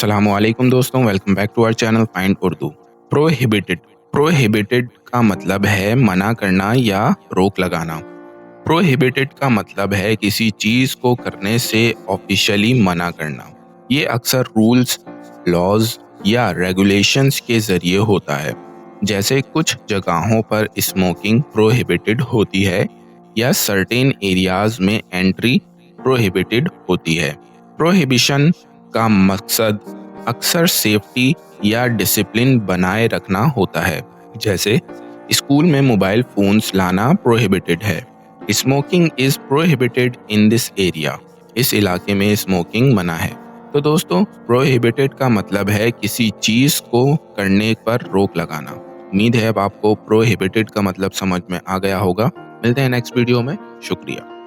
अस्सलामुअलैकुम दोस्तों, welcome back to our channel find Urdu. Prohibited prohibited का मतलब है मना करना या रोक लगाना। प्रोहिबिटेड का मतलब है किसी चीज को करने से ऑफिशियली मना करना। ये अक्सर रूल्स, लॉज या रेगुलेशंस के जरिए होता है। जैसे कुछ जगहों पर स्मोकिंग प्रोहिबिटेड होती है या सर्टेन एरियाज में एंट्री प्रोहिबिटेड होती है। प्रोहिबिशन का मकसद अक्सर सेफ्टी या डिसिप्लिन बनाए रखना होता है। जैसे स्कूल में मोबाइल फोन्स लाना प्रोहिबिटेड है। Smoking is prohibited in this area. इस इलाके में स्मोकिंग मना है। तो दोस्तों, प्रोहिबिटेड का मतलब है किसी चीज को करने पर रोक लगाना। उम्मीद है अब आपको प्रोहिबिटेड का मतलब समझ में आ गया होगा। मिलते हैं नेक्स्ट वीडियो में। शुक्रिया।